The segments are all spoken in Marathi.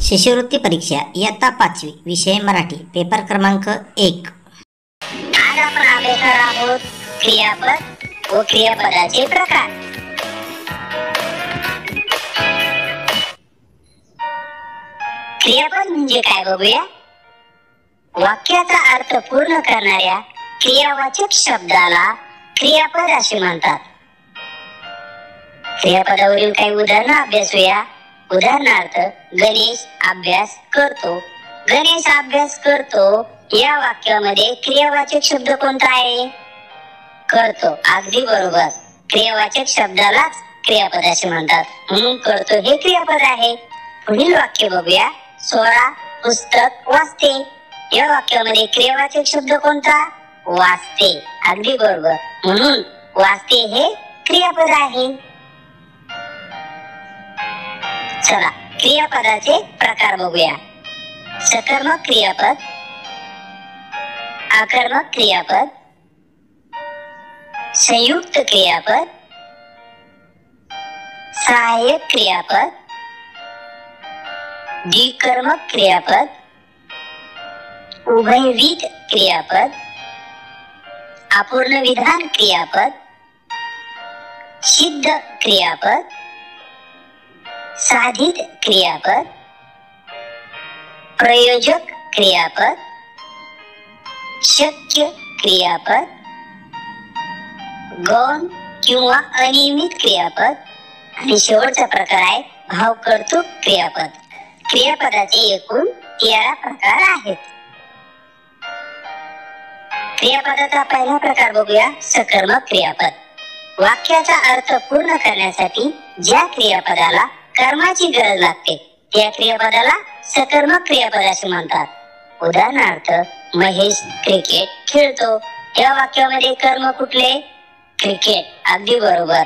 शिष्यवृत्ती परीक्षा इयत्ता 5वी विषय मराठी पेपर क्रमांक 1। आज आपण अभ्यासणार आहोत क्रियापद व क्रियापदाचे प्रकार। क्रियापद म्हणजे काय बघूया। वाक्याचा अर्थ पूर्ण करणाऱ्या क्रियावाचक शब्दाला क्रियापद असे म्हणतात। क्रियापदावरील काही उदाहरण अभ्यासूया। उदाहरणार्थ गणेश अभ्यास करतो। गणेश अभ्यास करतो या वाक्यामध्ये क्रियावाचक शब्द कोणता आहे? करतो। अगदी बरोबर, क्रियावाचक शब्दालाच क्रियापद असे म्हणतात, म्हणून करतो हे क्रियापद आहे। पुढील वाक्य बघूया। सोळा पुस्तक वाचते या वाक्यामध्ये क्रियावाचक शब्द कोणता? वाचते। अगदी बरोबर, म्हणून वाचते हे क्रियापद आहे। चला क्रियापदाचे प्रकार बघूया। सकर्मक क्रियापद, आकर्मक क्रियापद, संयुक्त क्रियापद, सहाय्यक क्रियापद, द्विकर्मक क्रियापद, उभयविध क्रियापद, अपूर्ण विधान क्रियापद, सिद्ध क्रियापद, साधित क्रियापद, प्रयोजक क्रियापद, शक्य क्रियापद, गौण किंवा अनियमित क्रियापद आणि शेवटचा प्रकार आहे भावकर्तृक क्रियापद। क्रियापदाचे एकूण 13 प्रकार आहेत। क्रियापदाचा पहिला प्रकार बघूया, सकर्मक क्रियापद। वाक्याचा अर्थ पूर्ण करण्यासाठी ज्या क्रियापदाला कर्माची गरज लागते त्या क्रियापदाला सकर्मक क्रियापद असे म्हणतात। उदाहरणार्थ महेश क्रिकेट खेळतो या वाक्यामध्ये कर्म कुठले? क्रिकेट। अगदी बरोबर,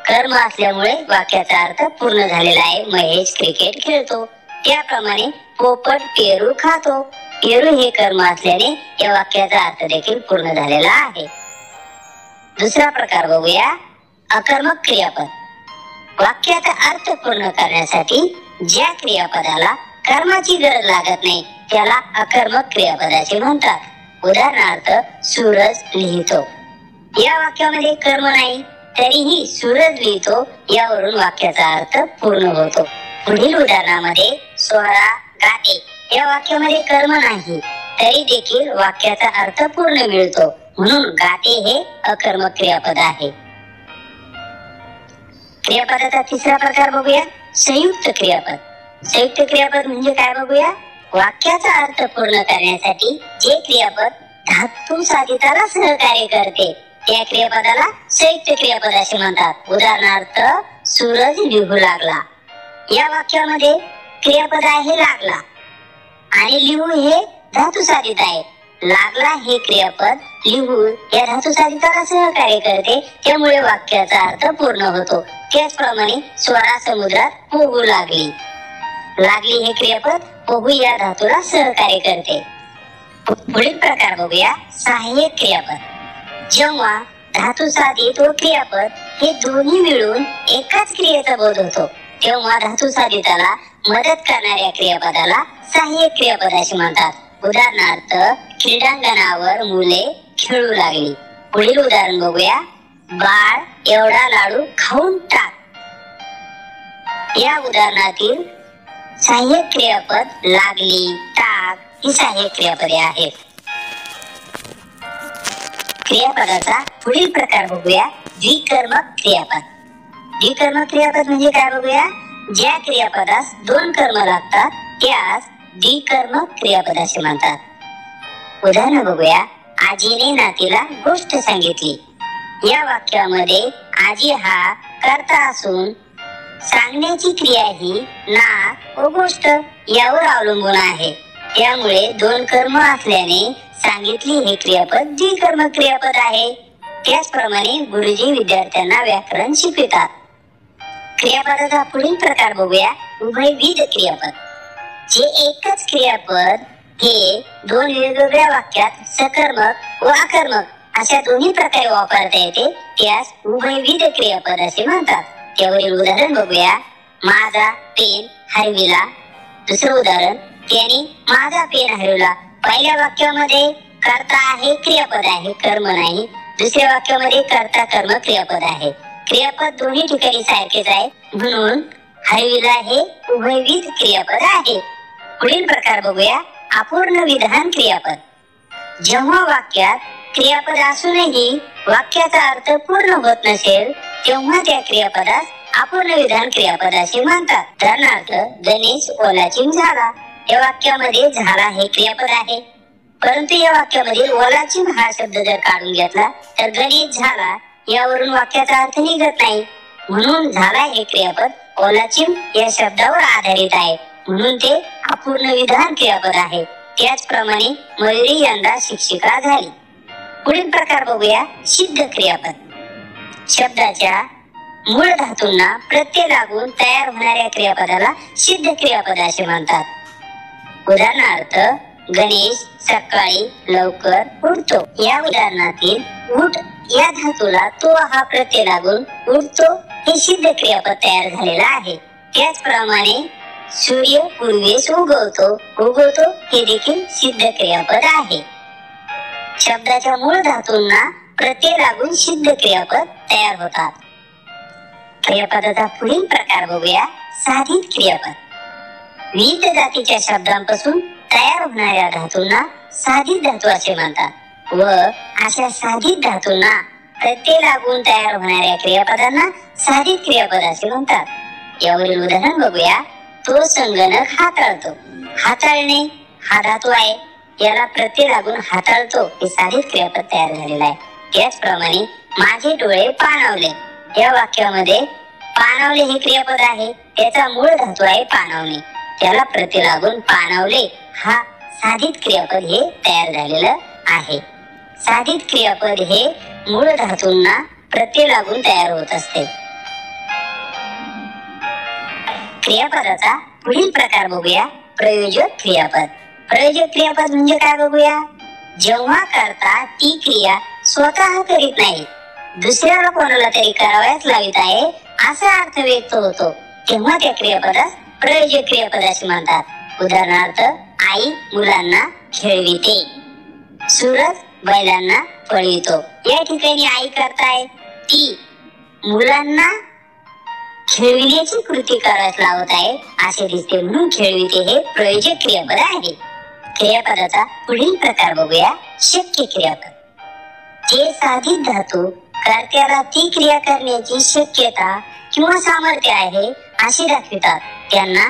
कर्म असल्यामुळे वाक्याचा अर्थ पूर्ण झालेला आहे, महेश क्रिकेट खेळतो। त्याप्रमाणे पोपट पेरू खातो, पेरू हे कर्म असल्याने या वाक्याचा अर्थ देखील पूर्ण झालेला आहे। दुसरा प्रकार बघूया, अकर्मक क्रियापद। वाक्याचा अर्थ पूर्ण करण्यासाठी ज्या क्रियापदाला कर्माची गरज लागत नाही त्याला अकर्मक क्रियापद असे म्हणतात। उदाहरणार्थ सूरज लिहितो या वाक्यामध्ये कर्म नाही तरीही सूरज लिहितो यावरून वाक्याचा अर्थ पूर्ण होतो। पुढील उदाहरणामध्ये सोहळा गाते या वाक्यामध्ये कर्म नाही तरी देखील वाक्याचा अर्थ पूर्ण मिळतो, म्हणून गाते हे अकर्मक क्रियापद आहे। क्रियापदाचा तिसरा प्रकार बघूया, संयुक्त क्रियापद। संयुक्त क्रियापद म्हणजे काय बघूया। वाक्याचा अर्थ पूर्ण करण्यासाठी जे क्रियापद धातू साधिताला सहकार्य करते त्या क्रियापदाला संयुक्त क्रियापद असे म्हणतात। उदाहरणार्थ सूरज लिहू लागला या वाक्यामध्ये क्रियापद आहे लागला आणि लिहू हे धातू साधित आहे। लागला हे क्रियापद लिहू या धातू साधिताला सहकार्य करते, त्यामुळे वाक्याचा अर्थ पूर्ण होतो। त्याचप्रमाणे स्वरा समुद्रात पोहू लागली, लागली हे क्रियापद पोहू या धातूला सहकार्य करते। पुढील प्रकार बघूया, सहाय्यक क्रियापद। जेव्हा धातू साधित व क्रियापद हे दोन्ही मिळून एकाच क्रियेचा बोध होतो तेव्हा धातू साधिताला मदत करणाऱ्या क्रियापदाला सहाय्यक क्रियापद असे म्हणतात। उदाहरणार्थ क्रीडांगणावर मुले खेळू लागली। पुढील उदाहरण बघूया, बाळ एवढा लाडू खाऊन टाक या उदाहरणातील सहाय्यक क्रियापद लागली, टाक ही सहाय्यक क्रियापदे आहेत। क्रियापदाचा पुढील प्रकार बघूया, द्विकर्मक क्रियापद। द्विकर्मक क्रियापद म्हणजे काय बघूया। ज्या क्रियापदास दोन कर्म लागतात त्यास द्विकर्मक क्रियापद असे म्हणतात। उदाहरण बघूया, आजीने नातीला गोष्ट सांगितली या वाक्यामध्ये आजी हा कर्ता असून सांगण्याची क्रिया ही नात व गोष्ट यावर अवलंबून आहे, त्यामुळे दोन कर्म असल्याने सांगितली हे क्रियापद द्विकर्मक क्रियापद आहे। त्याचप्रमाणे गुरुजी विद्यार्थ्यांना व्याकरण शिकवितात। क्रियापदाचा पुढील प्रकार बघूया, उभयविध क्रियापद। जे एकच क्रियापद हे दोन वेगवेगळ्या वाक्यात सकर्मक व अकर्मक अशा दोन्ही प्रकारे वापरता येते त्यास उभयविध क्रियापद असे म्हणतात। त्यावरील उदाहरण बघूया, माझा पेन हरविला दुसरं उदाहरण, त्याने माझा पेन हरवला. पहिल्या वाक्यामध्ये कर्ता आहे, क्रियापद आहे, कर्म नाही. दुसऱ्या वाक्यामध्ये कर्ता कर्म क्रियापद आहे. क्रियापद दोन्ही ठिकाणी सारखेच आहे, म्हणून हरविला हे उभयविध क्रियापद आहे. पुढील प्रकार बघूया, अपूर्ण विधान क्रियापद. जेव्हा वाक्यात क्रियापद असूनही वाक्याचा अर्थ पूर्ण होत नसेल तेव्हा त्या क्रियापदास अपूर्ण विधान क्रियापद असे म्हणतात. उदाहरणार्थ, गणेश ओलाचिंब झाला. या वाक्यामध्ये झाला हे क्रियापद आहे, परंतु या वाक्यामधील ओलाचिंब हा शब्द जर काढून घेतला तर गणेश झाला यावरून वाक्याचा अर्थ निघत नाही. म्हणून झाला हे क्रियापद ओलाचिंब या शब्दावर आधारित आहे, म्हणून ते अपूर्ण विधान क्रियापद आहे. त्याचप्रमाणे मयुरी यंदा शिक्षिका झाली. पुढील प्रकार बघूया, सिद्ध क्रियापद. शब्दाच्या मूळ धातूंना प्रत्यय लागून तयार होणाऱ्या क्रियापदाला सिद्ध क्रियापद असे म्हणतात. उदाहरणार्थ, गणेश सकाळी लवकर उठतो. या उदाहरणातील उठ या धातूला तो हा प्रत्यय लागून उठतो हे सिद्ध क्रियापद तयार झालेला आहे. त्याचप्रमाणे सूर्य पूर्वेस उगवतो, उगवतो हे देखील सिद्ध क्रियापद आहे. शब्दाच्या मूळ धातूंना प्रत्यय लागून सिद्ध क्रियापद तयार होतात. क्रियापदाचा पुढील प्रकार बघूया, साधित क्रियापद. विविध जातीच्या शब्दांपासून तयार होणाऱ्या धातूंना साधित धातू असे म्हणतात व अशा साधित धातूंना प्रत्यय लागून तयार होणाऱ्या क्रियापदांना साधित क्रियापद असे म्हणतात. यावरील उदाहरण बघूया, तो संगणक हाताळतो. हाताळणे हा धातू आहे, याला प्रत्यय लागून हाताळतो हे साधित क्रियापद तयार झालेला आहे. त्याचप्रमाणे माझे डोळे पाणावले. या वाक्यामध्ये पाणावले हे क्रियापद आहे, त्याचा मूळ धातू आहे पाणावणे, त्याला प्रत्यय लागून पाणावले हा साधित क्रियापद हे तयार झालेलं आहे. साधित क्रियापद हे मूळ धातूंना प्रत्यय लागून तयार होत असते. क्रियापदाचा पुढील प्रकार बघूया, प्रयोजक क्रियापद. प्रयोजक क्रियापद म्हणजे काय बघूया, जेव्हा करता ती क्रिया स्वतः करीत नाही, दुसऱ्याला कोणाला तरी करावयास लावित आहे असा अर्थ व्यक्त होतो तेव्हा त्या क्रियापदास प्रयोजक क्रियापद असे म्हणतात. उदाहरणार्थ, आई मुलांना खेळविते, सूरज बैलांना पळवितो. या ठिकाणी आई करताय, ती मुलांना खेळविण्याची कृती करायला लावत आहे असे दिसते, म्हणून खेळविते हे प्रयोजक क्रियापद आहे. क्रियापदाचा पुढील प्रकार बघूया, शक्य क्रियापद. जे साधित धातू कर्त्याला ती क्रिया करण्याची शक्यता किंवा सामर्थ्य आहे असे दाखवितात त्यांना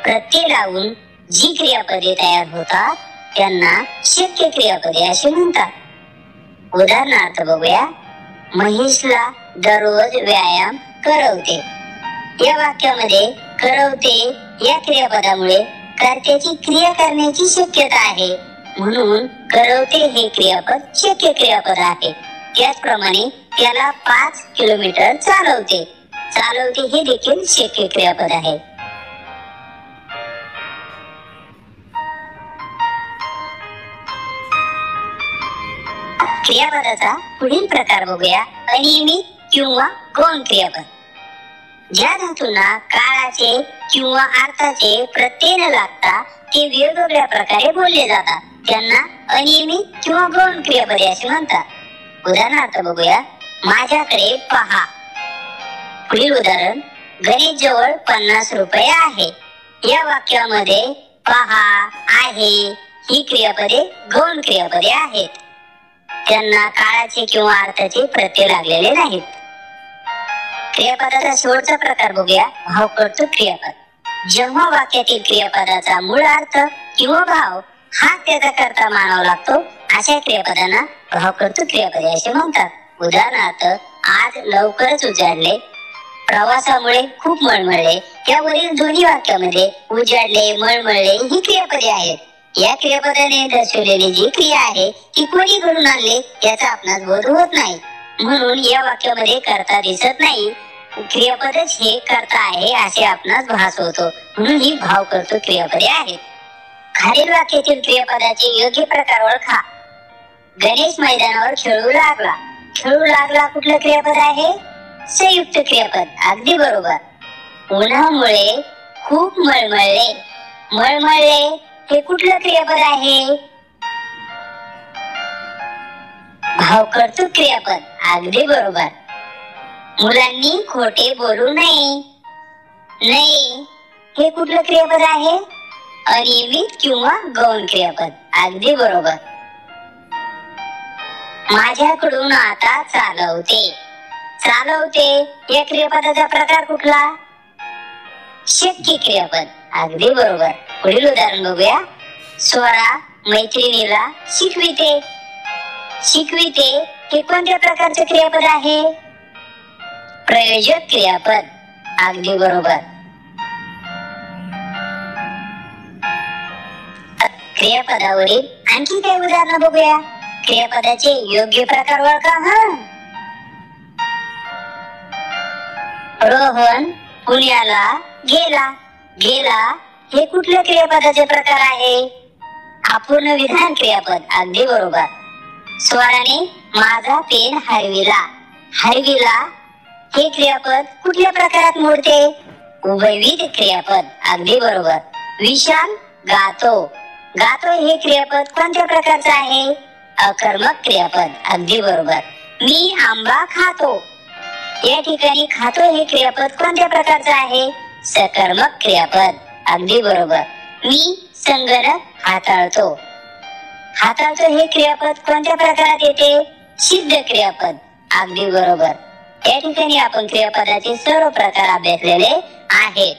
प्रत्यय लावून जी क्रियापदे तयार होतात त्यांना शक्य क्रियापदे असे म्हणतात. उदाहरणार्थ बघूया, महेशला दररोज व्यायाम करवते. या वाक्यामध्ये करवते या क्रियापदामुळे कर्त्याची क्रिया करण्याची शक्यता आहे, म्हणून करवते हे क्रियापद शक्य क्रियापद आहे. त्याचप्रमाणे त्याला 5 किलोमीटर चालवते. चालवते हे देखील शक्य क्रियापद आहे. क्रियापदाचा पुढील प्रकार बघूया, अनियमित किंवा गौण क्रियापद. ज्या धातूंना काळाचे किंवा अर्थाचे प्रत्यय न लागता ते वेगवेगळ्या प्रकारे बोलले जातात त्यांना अनियमित किंवा गौण क्रियापदे असे म्हणतात. उदाहरणार्थ बघूया, माझ्याकडे पहा. पुढील उदाहरण, गणेश जवळ 50 रुपये आहे. या वाक्यामध्ये पहा, आहे ही क्रियापदे गौण क्रियापदे आहेत, त्यांना काळाचे किंवा अर्थाचे प्रत्यय लागलेले नाहीत. क्रियापदाचा शेवटचा प्रकार बघूया, भावकर्तृक क्रियापद. जेव्हा वाक्यातील क्रियापदाचा मूळ अर्थ किंवा भाव हा त्याचा कर्ता मानावा लागतो अशा क्रियापदांना भावकर्तृक क्रियापदे असे म्हणतात. उदाहरणार्थ, आज लवकरच उजाडले, प्रवासामुळे खूप मळमळले. यावरील दोन्ही वाक्यामध्ये उजाडले, मळमळले ही क्रियापदे आहेत. या क्रियापदाने दर्शवलेली जी क्रिया आहे ती कोणी घडून आणले याचा आपणास बोध होत नाही, म्हणून या वाक्यामध्ये कर्ता दिसत नाही. क्रियापदच हे कर्ता आहे असे आपणास भास होतो, म्हणून ही भावकर्तृक क्रियापदे आहेत. खालील वाक्यातील क्रियापदाचे योग्य प्रकार ओळखा. गणेश मैदानावर खेळू लागला. खेळू लागला कुठलं क्रियापद आहे? संयुक्त क्रियापद. अगदी बरोबर. उन्हामुळे खूप मळमळले. मळमळले हे कुठलं क्रियापद आहे? भावकर्तृक क्रियापद. अगदी बरोबर. मुलांनी खोटे बोलू नये. नये हे कुठलं क्रियापद आहे? अनियमित किंवा गौण क्रियापद. अगदी बरोबर. माझ्याकडून आता चालवते. चालवते या क्रियापदाचा प्रकार कुठला? शक्य क्रियापद. अगदी बरोबर. पुढील उदाहरण बघूया. स्वरा मैत्रिणीला शिकविते. शिकविते हे कोणत्या प्रकारचे क्रियापद आहे? प्रयोजक क्रियापद. अगदी बरोबर. क्रियापदावरील आणखी काही उदाहरण बघूया. क्रियापदाचे योग्य प्रकार ओळखा. रोहन पुण्याला गेला. गेला हे कुठल्या क्रियापदाचे प्रकार आहे? अपूर्ण विधान क्रियापद. अगदी बरोबर. स्वराने माझा पेन हरविला. हरविला हे क्रियापद कुठल्या प्रकारात मोडते? उभयविध क्रियापद. अगदी बरोबर. विशाल गातो. गातो हे क्रियापद कोणत्या प्रकारचे आहे? अकर्मक क्रियापद. अगदी बरोबर. मी आंबा खातो. या ठिकाणी खातो हे क्रियापद कोणत्या प्रकारचे आहे? सकर्मक क्रियापद. अगदी बरोबर. मी संगणक हाताळतो. हाताळतो हे क्रियापद कोणत्या प्रकारात येते? सिद्ध क्रियापद. अगदी बरोबर. या ठिकाणी आपण क्रियापदाचे सर्व प्रकार अभ्यासलेले आहेत.